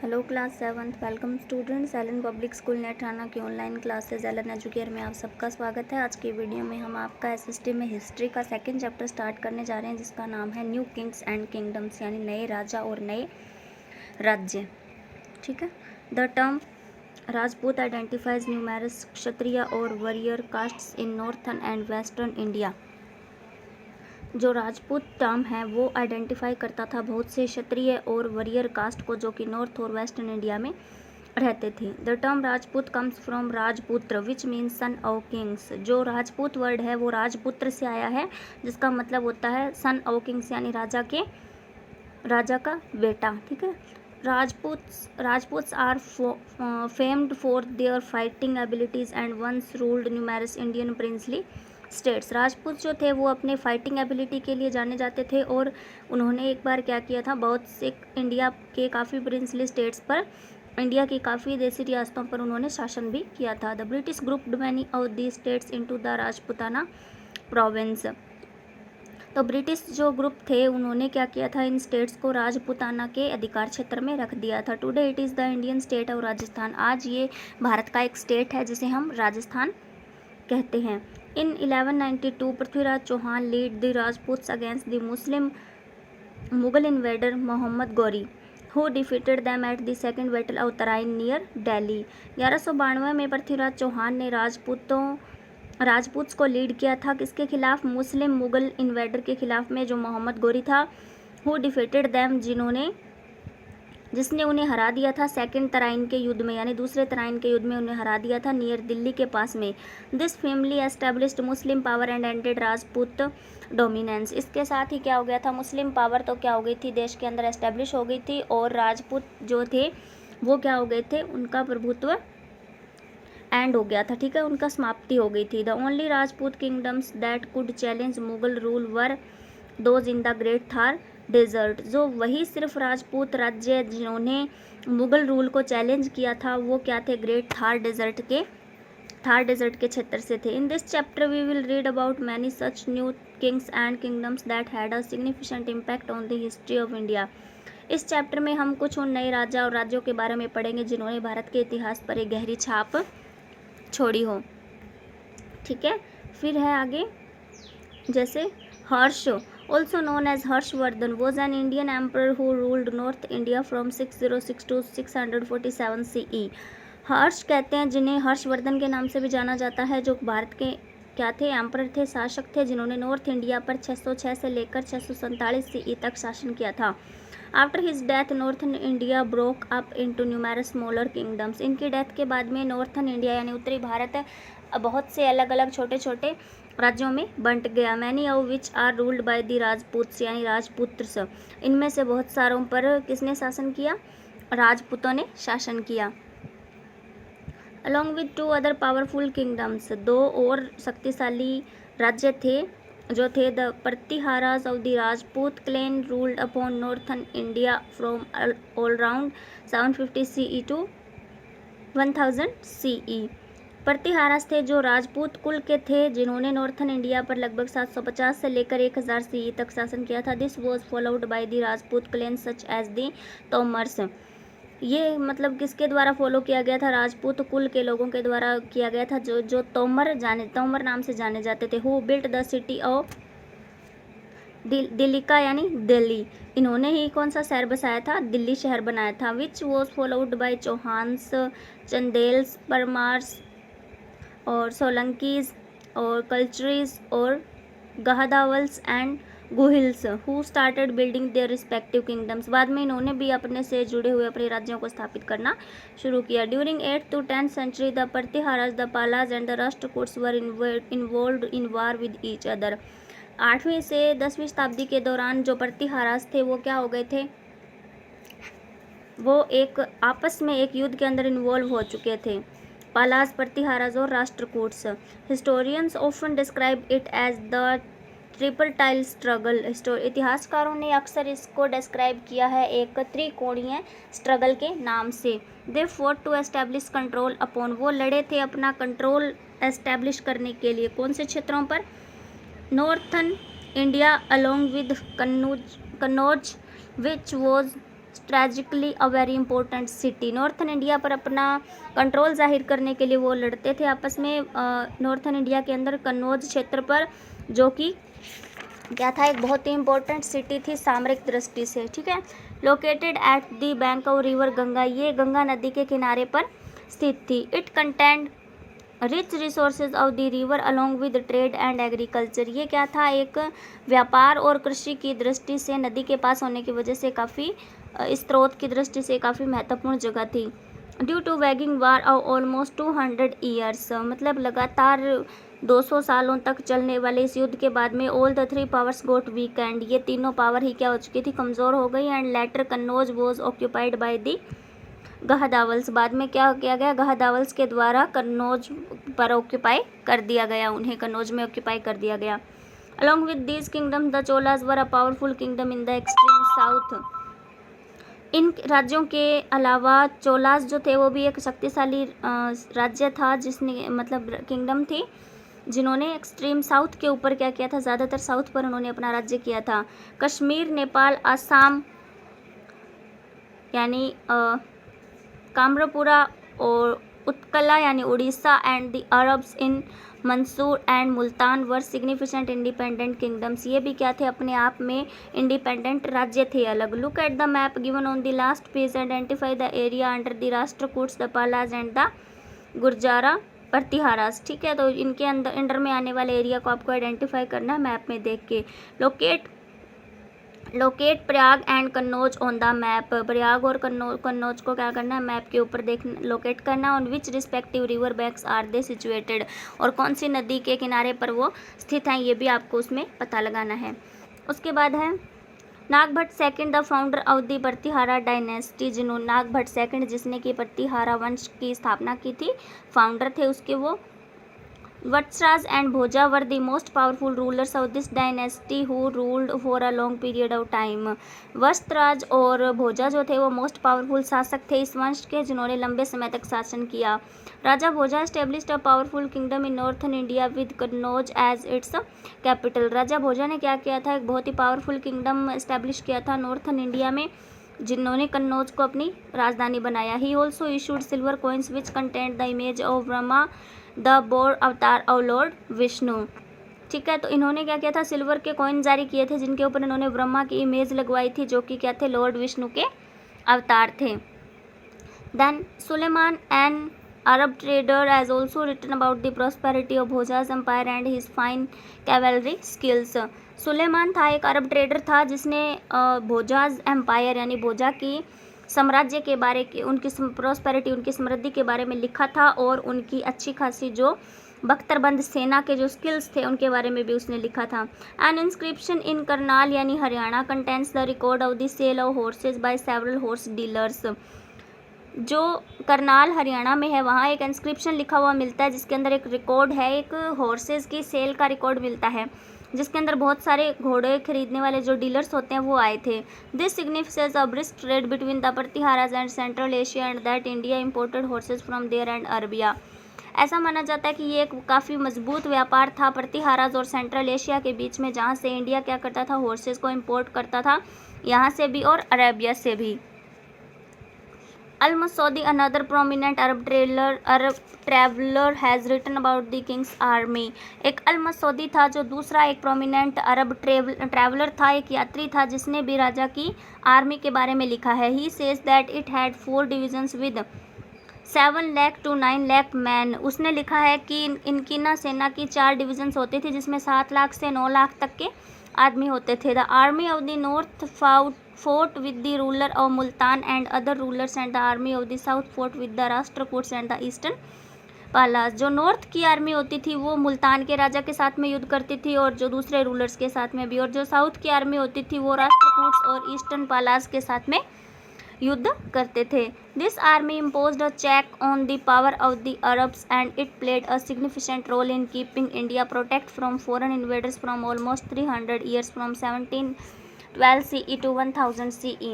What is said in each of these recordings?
Hello class 7th welcome students Allen public school Nethana की online classes Elon educare में आप सबका स्वागत है। आज की वीडियो में हम आपका एसएसटी में हिस्ट्री का सेकंड चैप्टर स्टार्ट करने जा रहे हैं, जिसका नाम है न्यू किंग्स एंड किंगडम्स, यानी नए राजा और नए राज्य। ठीक है। The term Rajput identifies numerous Kshatriya और warrior castes in northern and western India. जो राजपूत टर्म है वो आइडेंटिफाई करता था बहुत से क्षत्रिय और वॉरियर कास्ट को, जो कि नॉर्थ और वेस्टर्न इंडिया में रहते थे। The term Rajput comes from Rajputra which means son of kings. जो राजपूत वर्ड है वो राजपुत्र से आया है, जिसका मतलब होता है सन ऑफ किंग्स, यानी राजा का बेटा। ठीक है। Rajputs are famed for their fighting abilities and once ruled numerous Indian princely states. Rajput जो थे वो अपने फाइटिंग एबिलिटी के लिए जाने जाते थे, और उन्होंने एक बार क्या किया था, बहुत से इंडिया के काफ़ी प्रिंसली स्टेट्स पर, इंडिया की काफ़ी देसी रियासतों पर उन्होंने शासन भी किया था। The British grouped many of the states into the Rajputana province. तो ब्रिटिश जो ग्रुप थे उन्होंने क्या किया था, इन स्टेट्स को राजपुताना के अधिकार क्षेत्र में रख दिया था। Today it is the Indian state of Rajasthan. आज ये भारत का एक स्टेट है जिसे हम राजस्थान कहते हैं। In 1192, Prithviraj Chauhan lead the Rajputs against the Mughal invader Mohammad Ghori, who defeated them at the second battle of Tarain near Delhi. 1192 में पृथ्वीराज चौहान ने राजपूत्स को लीड किया था, किसके खिलाफ, मुस्लिम मुगल इन्वेडर के खिलाफ में, जो मोहम्मद गौरी था। who defeated them, जिसने उन्हें हरा दिया था सेकंड तराइन के युद्ध में, यानी दूसरे तराइन के युद्ध में उन्हें हरा दिया था, नियर दिल्ली के पास में। This family established Muslim power and ended Rajput dominance. इसके साथ ही क्या हो गया था, मुस्लिम पावर तो क्या हो गई थी, देश के अंदर एस्टेब्लिश हो गई थी, और राजपूत जो थे वो क्या हो गए थे, उनका प्रभुत्व एंड हो गया था। ठीक है, उनका समाप्ति हो गई थी। The only Rajput kingdoms that could challenge Mughal rule were those in the great Thar desert. जो वही सिर्फ राजपूत राज्य जिन्होंने मुगल रूल को चैलेंज किया था वो क्या थे, ग्रेट थार डेजर्ट के क्षेत्र से थे। In this chapter we will read about many such new kings and kingdoms that had a significant impact on the history of India. इस चैप्टर में हम कुछ उन नए राजा और राज्यों के बारे में पढ़ेंगे जिन्होंने भारत के इतिहास पर एक गहरी छाप छोड़ी हो। ठीक है। फिर है आगे, जैसे हर्ष, also known as Harshvardhan, was an Indian emperor who ruled North India from 606 to 647 CE। हर्ष कहते हैं जिन्हें हर्षवर्धन के नाम से भी जाना जाता है, जो भारत के क्या थे, एम्परर थे, शासक थे, जिन्होंने नॉर्थ इंडिया पर 606 से लेकर 647 CE तक शासन किया था। After his death northern India broke up into numerous smaller kingdoms. इनकी डेथ के बाद में नॉर्थन इंडिया यानी उत्तरी भारत बहुत से अलग अलग छोटे छोटे राज्यों में बंट गया। Many of which are ruled by the Rajputs, यानी राजपुत्र। इनमें से बहुत सारों पर किसने शासन किया, राजपूतों ने शासन किया। Along with 2 other powerful kingdoms, 2 और शक्तिशाली राज्य थे जो थे the Pratiharas of the Rajput clan ruled upon northern India from all round 750 CE to 1000 CE। Pratiharas थे जो राजपूत कुल के थे, जिन्होंने नॉर्थन इंडिया पर लगभग 750 से लेकर 1000 CE तक शासन किया था। This was followed by the Rajput clan such as the Tomars. ये मतलब किसके द्वारा फॉलो किया गया था, राजपूत कुल के लोगों के द्वारा किया गया था, जो तोमर नाम से जाने जाते थे। Who built the city of Delhi का, यानी दिल्ली। इन्होंने ही कौन सा शहर बसाया था, दिल्ली शहर बनाया था। Which was followed by Chauhans, Chandels, Paramars और सोलंकीज और कल्चरीज और Gahadavalas and Guhilas, who started building their respective kingdoms. बाद में इन्होंने भी अपने से जुड़े हुए अपने राज्यों को स्थापित करना शुरू किया। During 8th to 10th century the Pratiharas, the Palas and the Rashtrakutas were involved in war with each other. 8वीं से 10वीं शताब्दी के दौरान जो प्रतिहारास थे वो क्या हो गए थे, वो एक आपस में एक युद्ध के अंदर इन्वॉल्व हो चुके थे, पालास, प्रतिहारास और Rashtrakutas. Historians often describe it as the triple tile struggle. इतिहासकारों ने अक्सर इसको डिस्क्राइब किया है एक त्रिकोणीय स्ट्रगल के नाम से। They fought to establish control upon, वो लड़े थे अपना कंट्रोल एस्टैब्लिश करने के लिए, कौन से क्षेत्रों पर, northern India along with Kannauj which was strategically a very important city. Northern India पर अपना कंट्रोल जाहिर करने के लिए वो लड़ते थे आपस में नॉर्थन इंडिया के अंदर कन्नौज क्षेत्र पर, जो कि क्या था, एक बहुत ही इंपॉर्टेंट सिटी थी सामरिक दृष्टि से। ठीक है। Located at the bank of river Ganga, ये गंगा नदी के किनारे पर स्थित थी। It content rich resources of the river along with trade and agriculture, ये क्या था, एक व्यापार और कृषि की दृष्टि से नदी के पास होने की वजह से काफ़ी स्रोत की दृष्टि से काफ़ी महत्वपूर्ण जगह थी। Due to waging war of almost 200 years, मतलब लगातार 200 सालों तक चलने वाले इस युद्ध के बाद में all the three powers got weakened, ये तीनों पावर ही क्या हो चुकी थी, कमज़ोर हो गई। And later Kannauj was occupied by the Gahadavalas, बाद में क्या किया गया, गहदावल्स के द्वारा कन्नौज पर ऑक्यूपाई कर दिया गया, उन्हें कन्नौज में ऑक्यूपाई कर दिया गया। Along with these kingdom the Cholas were a powerful kingdom in the extreme south, इन राज्यों के अलावा चोलास जो थे वो भी एक शक्तिशाली राज्य था, जिसने मतलब किंगडम थी, जिन्होंने एक्सट्रीम साउथ के ऊपर क्या किया था, ज़्यादातर साउथ पर उन्होंने अपना राज्य किया था। कश्मीर, नेपाल, असम यानी कामरापुरा और उत्कला यानी Orissa and the Arabs in Mansur and Multan were significant independent kingdoms, ये भी क्या थे, अपने आप में इंडिपेंडेंट राज्य थे अलग। Look at the map given on the last page, identify the area under the Rashtrakutas, the Palas and the Gurjara Pratiharas. ठीक है, तो इनके अंडर में आने वाले एरिया को आपको आइडेंटिफाई करना है मैप में देख के। Locate Prayag and Kannauj on the map, Prayag और कन्नौज को क्या करना है, मैप के ऊपर लोकेट करना। On which respective river banks are they situated, और कौन सी नदी के किनारे पर वो स्थित हैं, ये भी आपको उसमें पता लगाना है। उसके बाद है Nagabhata second, the founder of the Pratihara dynasty, जिन्होंने नागभट्ट सेकंड जिसने कि प्रतिहारा वंश की स्थापना की थी, फाउंडर थे उसके वो। Vatsaraja and Bhoja were the most powerful rulers of this dynasty who ruled for a long period of time. Vatsaraja और भोजा जो थे वो मोस्ट पावरफुल शासक थे इस वंश के, जिन्होंने लंबे समय तक शासन किया। Raja Bhoja established a powerful kingdom in northern India with Kannauj as its capital. Raja Bhoja ने क्या किया था, एक बहुत ही पावरफुल किंगडम एस्टेब्लिश किया था नॉर्थन इंडिया में, जिन्होंने कन्नौज को अपनी राजधानी बनाया। He also issued silver coins which content the image of Brahma the bore अवतार ऑफ लॉर्ड विष्णु। ठीक है, तो इन्होंने क्या किया था, सिल्वर के कॉइन जारी किए थे, जिनके ऊपर इन्होंने ब्रह्मा की इमेज लगवाई थी, जो कि क्या थे, लॉर्ड विष्णु के अवतार थे। Then Sulaiman an Arab trader has also written about the prosperity of Bhoja's empire and his fine cavalry skills. Sulaiman था एक अरब ट्रेडर था, जिसने भोजाज एम्पायर यानी भोजा की साम्राज्य के बारे की, उनकी प्रॉस्पेरिटी, उनकी समृद्धि के बारे में लिखा था, और उनकी अच्छी खासी जो बख्तरबंद सेना के जो स्किल्स थे उनके बारे में भी उसने लिखा था। एन इंस्क्रिप्शन इन करनाल यानी Haryana contents the record of the sale of horses by several horse dealers. जो करनाल हरियाणा में है वहाँ एक इंस्क्रिप्शन लिखा हुआ मिलता है, जिसके अंदर एक रिकॉर्ड है, एक हॉर्सेज की सेल का रिकॉर्ड मिलता है, जिसके अंदर बहुत सारे घोड़े खरीदने वाले जो डीलर्स होते हैं वो आए थे। This significance a brisk trade between the Pratiharas and central Asia and that India imported horses from there and Arabia. ऐसा माना जाता है कि ये एक काफ़ी मजबूत व्यापार था प्रतिहाराज और सेंट्रल एशिया के बीच में, जहाँ से इंडिया क्या करता था, हॉर्सेज को इम्पोर्ट करता था, यहाँ से भी और अरेबिया से भी। Al-Masudi, another prominent Arab traveler, has written about the king's army. एक अल-मसूदी था जो दूसरा एक प्रोमिनेंट अरब ट्रैवलर था, एक यात्री था, जिसने भी राजा की आर्मी के बारे में लिखा है। He says that it had 4 divisions with 7 lakh to 9 lakh man. उसने लिखा है कि इनकी ना सेना की 4 डिविजन्स होती थी, जिसमें 7 लाख से 9 लाख तक के आदमी होते थे। The army of the north fought with the ruler of Multan and other rulers, and the army of the south fought with the राष्ट्रकूट्स and the eastern पालास। जो नॉर्थ की आर्मी होती थी वो मुल्तान के राजा के साथ में युद्ध करती थी, और जो दूसरे रूलर्स के साथ में भी, और जो साउथ की आर्मी होती थी वो राष्ट्रकूट्स और ईस्टर्न पालास के साथ में युद्ध करते थे। This army imposed a check on the power of the Arabs and it played a significant role in keeping India protected from foreign invaders from almost 300 years from 1712 CE to 1000 CE।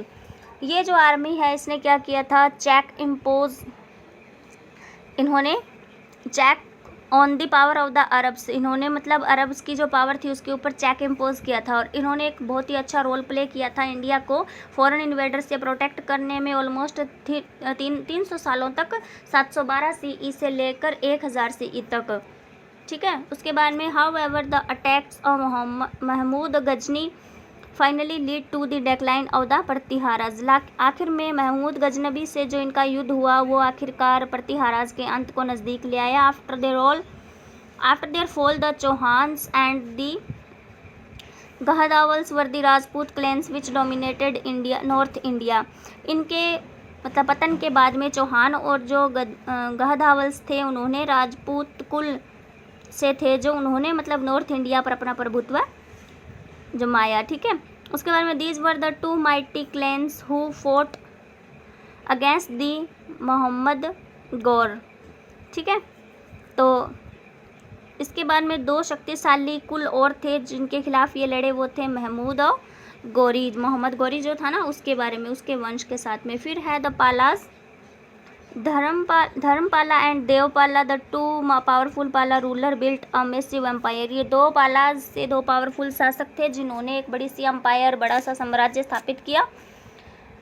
ये जो army है इसने क्या किया था, check impose, इन्होंने check on the power of the Arabs, इन्होंने मतलब अरब्स की जो पावर थी उसके ऊपर चेक इम्पोज किया था, और इन्होंने एक बहुत ही अच्छा रोल प्ले किया था इंडिया को फॉरेन इन्वेडर से प्रोटेक्ट करने में ऑलमोस्ट 300 सालों तक, 712 CE से लेकर 1000 CE तक। ठीक है, उसके बाद में however the attacks of Mahmud Ghazni finally lead to the decline of the Pratiharas, आखिर में महमूद गजनबी से जो इनका युद्ध हुआ वो आखिरकार प्रतिहाराज के अंत को नज़दीक ले आया। After their fall the Chauhans and the Gahadavalas were the Rajput clans which dominated India north India, इनके मतलब पतन के बाद में चौहान और जो गहदावल्स थे उन्होंने राजपूत कुल से थे जो उन्होंने मतलब नॉर्थ इंडिया पर अपना प्रभुत्व जमाया। ठीक है, उसके बाद में these were the two mighty clans who fought against the Mohammad Ghor. ठीक है, तो इसके बाद में दो शक्तिशाली कुल और थे जिनके खिलाफ ये लड़े, वो थे महमूद और गौरी, मोहम्मद गौरी जो था ना उसके बारे में, उसके वंश के साथ में। फिर है the Palas, Dharmapala and Devapala, the two powerful Pala ruler built a massive empire, ये दो पालाज से दो पावरफुल शासक थे जिन्होंने एक बड़ी सी एम्पायर, बड़ा सा साम्राज्य स्थापित किया।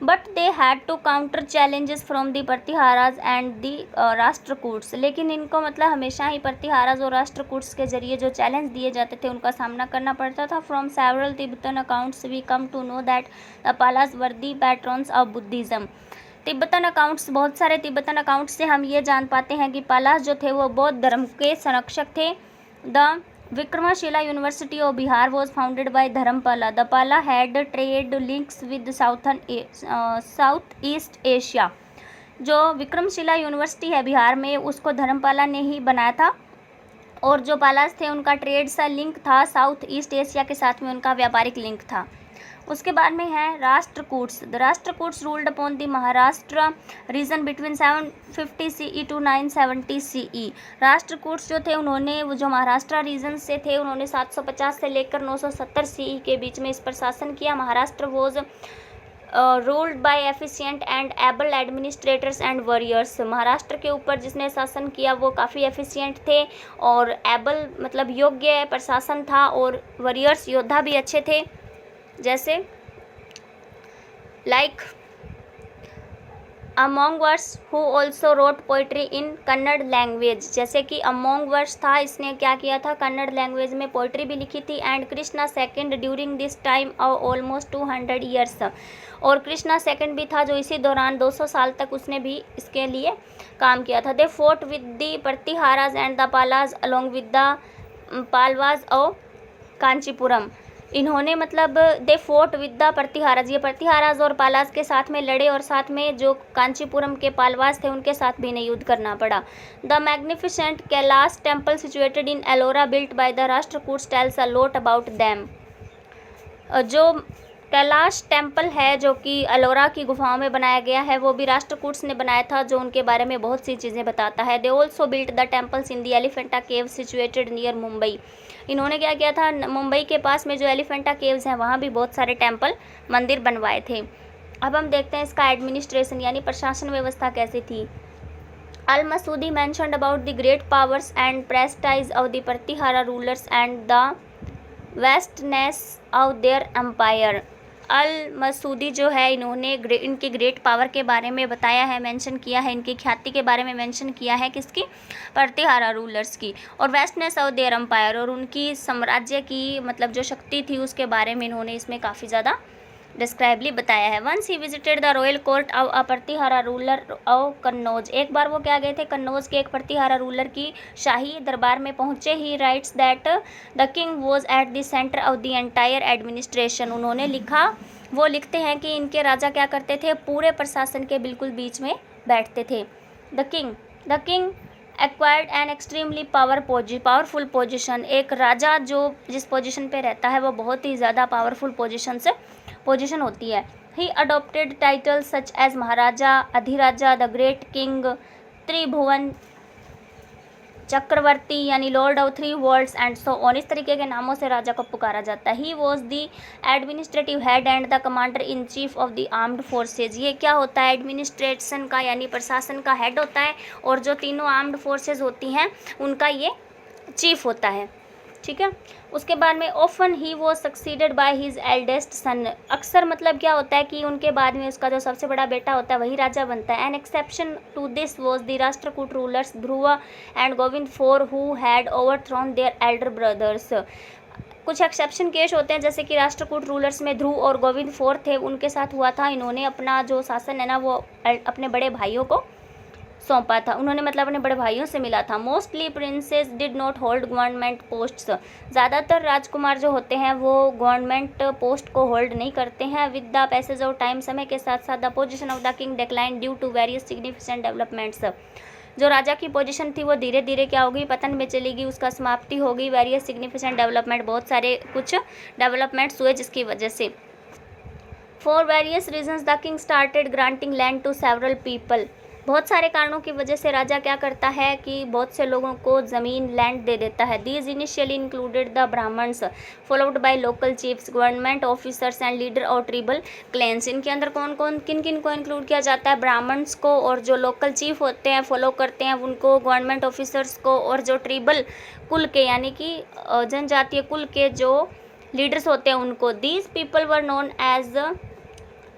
But they had to counter challenges from the Pratiharas and the Rashtrakutas, लेकिन इनको मतलब हमेशा ही प्रतिहाराज और राष्ट्रकूट्स के जरिए जो चैलेंज दिए जाते थे उनका सामना करना पड़ता था। From several Tibetan accounts we come to know that the Palas were the patrons of Buddhism, Tibetan accounts, बहुत सारे तिब्बतन अकाउंट्स से हम ये जान पाते हैं कि पालास जो थे वो बौद्ध धर्म के संरक्षक थे। The Vikramshila university of Bihar was founded by Dharmapala, the Pala had trade links with south east Asia, जो विक्रमशिला यूनिवर्सिटी है बिहार में उसको धर्मपाला ने ही बनाया था, और जो पालास थे उनका ट्रेड सा लिंक था साउथ ईस्ट एशिया के साथ में, उनका व्यापारिक लिंक था। उसके बाद में है Rashtrakutas, the Rashtrakutas ruled upon the Maharashtra region between 750 CE to 970 CE, Rashtrakutas जो थे उन्होंने वो जो महाराष्ट्र रीजन से थे उन्होंने 750 से लेकर 970 CE के बीच में इस पर शासन किया। Maharashtra was ruled by efficient and able administrators and warriors, Maharashtra के ऊपर जिसने शासन किया वो काफ़ी एफिशिएंट थे और एबल मतलब योग्य प्रशासन था, और वॉरियर्स योद्धा भी अच्छे थे, जैसे like among verse who also wrote poetry in Kannada language, जैसे कि अमोंग वर्स था इसने क्या किया था, कन्नड़ लैंग्वेज में पोइट्री भी लिखी थी। And Krishna second during this time almost 200 years, और कृष्णा सेकंड भी था जो इसी दौरान 200 साल तक उसने भी इसके लिए काम किया था। They fought with the Pratiharas and the Palas along with the Pallavas और कांचीपुरम, इन्होंने मतलब they fought with the Pratiharas, ये प्रतिहाराज और पालाज के साथ में लड़े, और साथ में जो कांचीपुरम के पालवाज थे उनके साथ भी इन्हें युद्ध करना पड़ा। The magnificent Kailash temple situated in Ellora built by the Rashtrakutas tells a lot about them, जो कैलाश टेम्पल है जो कि एलोरा की गुफाओं में बनाया गया है वो भी राष्ट्रकूट्स ने बनाया था, जो उनके बारे में बहुत सी चीज़ें बताता है। They also built the temples in the Elephanta cave situated near Mumbai, इन्होंने क्या किया था, मुंबई के पास में जो एलिफेंटा केव्स हैं वहाँ भी बहुत सारे टेम्पल मंदिर बनवाए थे। अब हम देखते हैं इसका एडमिनिस्ट्रेशन यानी प्रशासन व्यवस्था कैसी थी। Al Masudi mentioned about the great powers and prestige of the Pratihara rulers and the vastness of their empire, Al Masudi जो है इन्होंने इनकी ग्रेट पावर के बारे में बताया है, मेंशन किया है, इनकी ख्याति के बारे में मेंशन किया है, किसकी, प्रतिहारा रूलर्स की, और वेस्टनेस ऑफ देयर एम्पायर, और उनकी साम्राज्य की मतलब जो शक्ति थी उसके बारे में इन्होंने इसमें काफ़ी ज़्यादा डिस्क्राइबली बताया है। Once he visited the royal court of a Pratihara ruler of Kannauj, एक बार वो क्या गए थे, कन्नौज के एक प्रतिहारा रूलर की शाही दरबार में पहुंचे। ही rights that the king was at the centre of the entire administration, उन्होंने लिखा, वो लिखते हैं कि इनके राजा क्या करते थे, पूरे प्रशासन के बिल्कुल बीच में बैठते थे। The king acquired an extremely powerful position, एक राजा जो जिस पोजिशन पे रहता है वो बहुत ही ज़्यादा पावरफुल पोजिशन होती है। He adopted titles such as Maharaja, Adhiraja, the great king, Tribhuvan Chakravarti यानी lord of three worlds and so on, इस तरीके के नामों से राजा को पुकारा जाता है। He was the administrative head and the commander in chief of the armed forces. ये क्या होता है? एडमिनिस्ट्रेशन का यानी प्रशासन का हेड होता है और जो तीनों आर्म्ड फोर्सेज होती हैं उनका ये चीफ होता है, ठीक है। उसके बाद में often he was succeeded by his eldest son. अक्सर मतलब क्या होता है कि उनके बाद में उसका जो सबसे बड़ा बेटा होता है वही राजा बनता है। An exception to this was the Rashtrakuta rulers Dhruva and Govinda four who had overthrown their elder brothers. कुछ एक्सेप्शन केस होते हैं, जैसे कि राष्ट्रकूट रूलर्स में ध्रुव और गोविंद फोर थे, उनके साथ हुआ था। इन्होंने अपना जो शासन है ना वो अपने बड़े भाइयों को सौंपा था। उन्होंने मतलब अपने बड़े भाइयों से मिला था। Mostly princess did not hold government posts. ज़्यादातर राजकुमार जो होते हैं वो गवर्नमेंट पोस्ट को होल्ड नहीं करते हैं। With the passage of time, समय के साथ साथ the position of the king decline due to various significant developments. जो राजा की पोजीशन थी वो धीरे धीरे क्या होगी? पतन में चली गई, उसका समाप्ति होगी। वेरियस सिग्निफिकेंट डेवलपमेंट, बहुत सारे कुछ डेवलपमेंट्स हुए जिसकी वजह से। For various reasons the king started granting land to several people. बहुत सारे कारणों की वजह से राजा क्या करता है कि बहुत से लोगों को ज़मीन लैंड दे देता है। These initially included the Brahmans followed by local chiefs, government officers and leader और ट्रिबल क्लैंस। इनके अंदर कौन कौन किन किन को इंक्लूड किया जाता है? ब्राह्मण्स को, और जो लोकल चीफ होते हैं फॉलो करते हैं उनको, गवर्नमेंट ऑफिसर्स को, और जो ट्रिबल कुल के यानी कि जनजातीय कुल के जो लीडर्स होते हैं उनको। These people were known as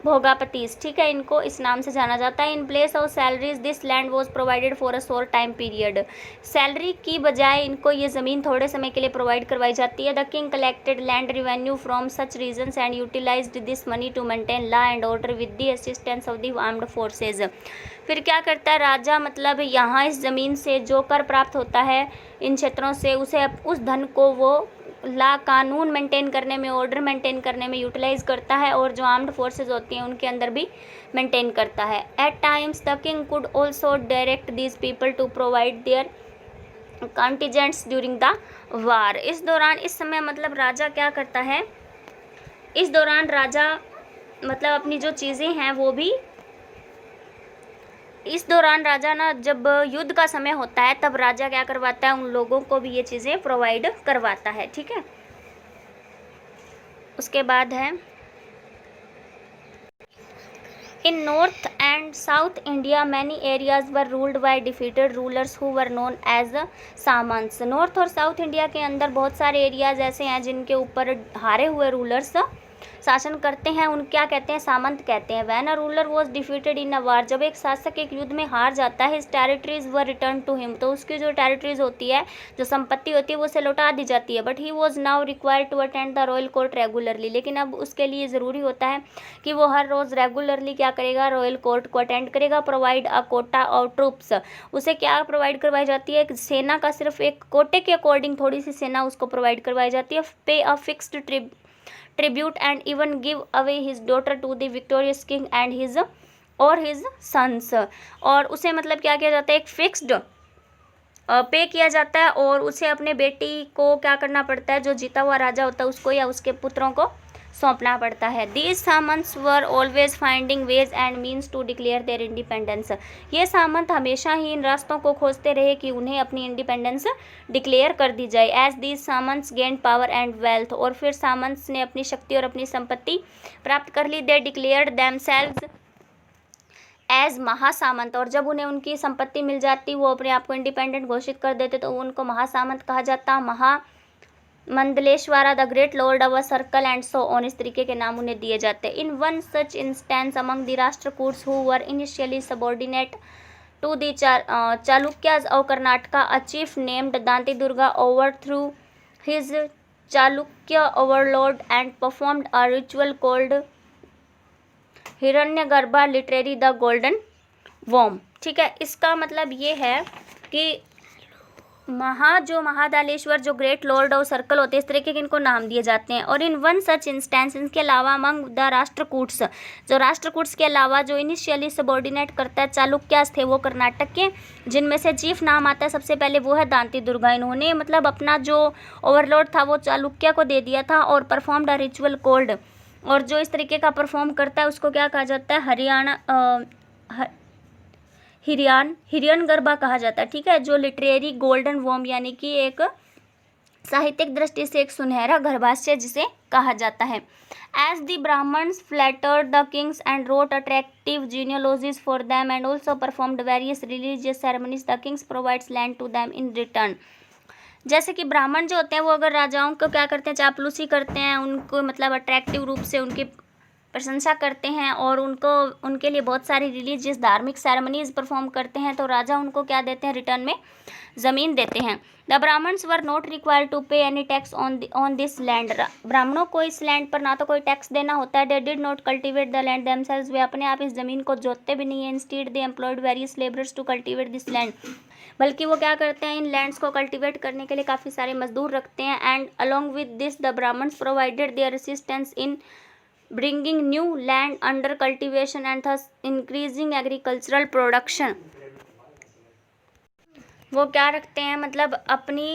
bhogapatis, ठीक है, इनको इस नाम से जाना जाता है। In place of salaries this land was provided for a short time period. Salary की बजाय इनको ये ज़मीन थोड़े समय के लिए प्रोवाइड करवाई जाती है। The king collected land revenue from such regions and utilised this money to maintain law and order with the assistance of the armed forces. फिर क्या करता है राजा? मतलब यहाँ इस ज़मीन से जो कर प्राप्त होता है इन क्षेत्रों से, उसे उस धन को वो ला कानून मेंटेन करने में, ऑर्डर मेंटेन करने में यूटिलाइज करता है, और जो आर्म्ड फोर्सेज होती हैं उनके अंदर भी मेंटेन करता है। At times the king could also direct these people to provide their contingents during the war. इस दौरान, इस समय मतलब राजा क्या करता है? इस दौरान राजा मतलब अपनी जो चीज़ें हैं वो भी, इस दौरान राजा ना जब युद्ध का समय होता है तब राजा क्या करवाता है? उन लोगों को भी ये चीज़ें प्रोवाइड करवाता है, ठीक है। उसके बाद है in north and south India many areas were ruled by defeated rulers who were known as samantas. North और साउथ इंडिया के अंदर बहुत सारे एरियाज ऐसे हैं जिनके ऊपर हारे हुए रूलर्स शासन करते हैं, उन क्या कहते हैं? सामंत कहते हैं। When a ruler was defeated in a war, जब एक शासक एक युद्ध में हार जाता है, his territories were return to him, तो उसकी जो टेरिटरीज होती है, जो संपत्ति होती है, वो उसे लौटा दी जाती है। But he was now required to attend the royal court regularly, लेकिन अब उसके लिए ज़रूरी होता है कि वो हर रोज़ रेगुलरली क्या करेगा? रॉयल कोर्ट को अटेंड करेगा। Provide a Kota of troops, उसे क्या प्रोवाइड करवाई जाती है? सेना का सिर्फ एक कोटे के अकॉर्डिंग थोड़ी सी सेना उसको प्रोवाइड करवाई जाती है। पे a fixed tribute and even give away his daughter to the victorious king and his sons। और उसे मतलब क्या किया जाता है? एक फिक्स्ड पे किया जाता है, और उसे अपने बेटी को क्या करना पड़ता है? जो जीता हुआ राजा होता है उसको या उसके पुत्रों को सौंपना पड़ता है। These samantas were always finding ways and means to declare their independence. ये सामंत हमेशा ही इन रास्तों को खोजते रहे कि उन्हें अपनी इंडिपेंडेंस डिक्लेयर कर दी जाए। As these samantas gain power and wealth, और फिर सामंत्स ने अपनी शक्ति और अपनी संपत्ति प्राप्त कर ली। दे डिक्लेयर्ड देमसेल्व्स एज महासामंत, और जब उन्हें उनकी संपत्ति मिल जाती, वो अपने आप को इंडिपेंडेंट घोषित कर देते, तो उनको महासामंत कहा जाता। Mandaleshvara the great lord of a circle and so on, इस तरीके के नाम उन्हें दिए जाते हैं। In one such instance among the Rashtrakutas who were initially subordinate to the Chalukyas of Karnataka, a chief named Danti Durga overthrew his Chalukya overlord and performed a ritual called hiranyagarbha literally the golden वॉर्म। ठीक है, इसका मतलब ये है कि जो महादालेश्वर, जो ग्रेट लॉर्ड ऑफ सर्कल होते हैं, इस तरीके के इनको नाम दिए जाते हैं। और इन वन सच इंस्टेंस, इनके अलावा अमंग द राष्ट्रकूट्स, जो राष्ट्रकूट्स के अलावा जो इनिशियली सबऑर्डिनेट करता है चालुक्यास थे वो कर्नाटक के, जिनमें से चीफ नाम आता है सबसे पहले वो है दांती दुर्गा। इन्होंने मतलब अपना जो ओवरलॉर्ड था वो चालुक्य को दे दिया था और परफॉर्म्ड अ रिचुअल कॉल्ड, और जो इस तरीके का परफॉर्म करता है उसको क्या कहा जाता है? हिरण्यगर्भा कहा जाता है, ठीक है, जो लिटरेरी गोल्डन वॉर्म यानी कि एक साहित्यिक दृष्टि से एक सुनहरा गर्भाशय जिसे कहा जाता है। As the Brahmins flattered the kings and wrote attractive genealogies for them and also performed various religious ceremonies, the kings provides land to them in return. जैसे कि ब्राह्मण जो होते हैं वो अगर राजाओं को क्या करते हैं, चापलूसी करते हैं, उनको मतलब अट्रैक्टिव रूप से उनकी प्रशंसा करते हैं और उनके लिए बहुत सारी रिलीजियस धार्मिक सेरेमनीज परफॉर्म करते हैं, तो राजा उनको क्या देते हैं, रिटर्न में ज़मीन देते हैं। The Brahmanas were not required to pay any tax on this land. ब्राह्मणों को इस लैंड पर ना तो कोई टैक्स देना होता है। They did not cultivate the land themselves, वे अपने आप इस ज़मीन को जोतते भी नहीं है। Instead they employed various labourers to cultivate this land, बल्कि वो क्या करते हैं, इन लैंड्स को कल्टिवेट करने के लिए काफ़ी सारे मजदूर रखते हैं। And along with this the Brahmans provided their assistance in bringing new land under cultivation and thus increasing agricultural production। वो क्या रखते हैं, मतलब अपनी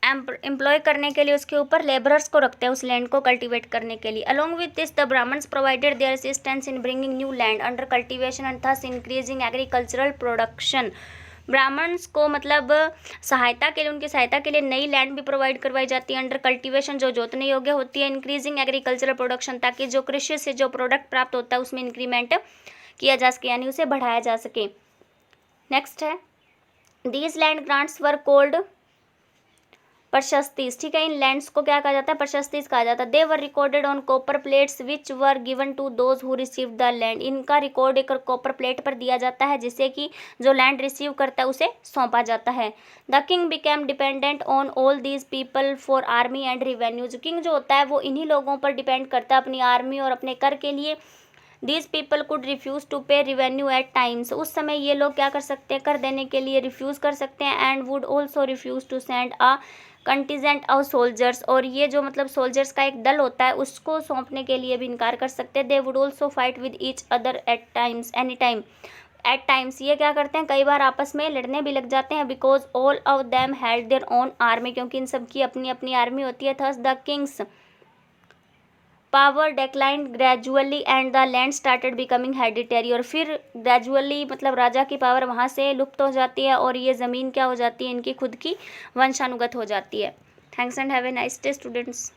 एम्प्लॉय करने के लिए उसके ऊपर लेबरर्स को रखते हैं उस लैंड को कल्टीवेट करने के लिए। Along with this the Brahmans provided their assistance in bringing new land under cultivation and thus increasing agricultural production. Brahmans को मतलब सहायता के लिए, उनकी सहायता के लिए नई लैंड भी प्रोवाइड करवाई जाती है अंडर कल्टीवेशन, जो जोतने योग्य होती है। इंक्रीजिंग एग्रीकल्चरल प्रोडक्शन, ताकि जो कृषि से जो प्रोडक्ट प्राप्त होता है उसमें इंक्रीमेंट किया जा सके, यानी उसे बढ़ाया जा सके। नेक्स्ट है these land grants were called prashastis, ठीक है, इन लैंड्स को क्या कहा जाता है, प्रशस्तीज कहा जाता है। They were recorded on copper plates which were given to those who receive the land, इनका रिकॉर्ड एक कॉपर प्लेट पर दिया जाता है जिससे कि जो लैंड रिसीव करता है उसे सौंपा जाता है। The king became dependent on all these people for army and revenue, जो किंग जो होता है वो इन्हीं लोगों पर डिपेंड करता है अपनी आर्मी और अपने कर के लिए। These people could refuse to pay revenue at times, उस समय ये लोग क्या कर सकते हैं, कर देने के लिए रिफ्यूज़ कर सकते हैं। And would also refuse to send a contingent of soldiers, और ये जो मतलब सोल्जर्स का एक दल होता है उसको सौंपने के लिए भी इनकार कर सकते हैं। They would also fight with each other at times, any time, at times, ये क्या करते हैं, कई बार आपस में लड़ने भी लग जाते हैं। Because all of them had their own army, क्योंकि इन सब की अपनी अपनी आर्मी होती है। Thus the king's power declined gradually and the land started becoming hereditary, और फिर ग्रेजुअली मतलब राजा की पावर वहाँ से लुप्त हो जाती है और ये ज़मीन क्या हो जाती है, इनकी खुद की वंशानुगत हो जाती है। Thanks and have a nice day students.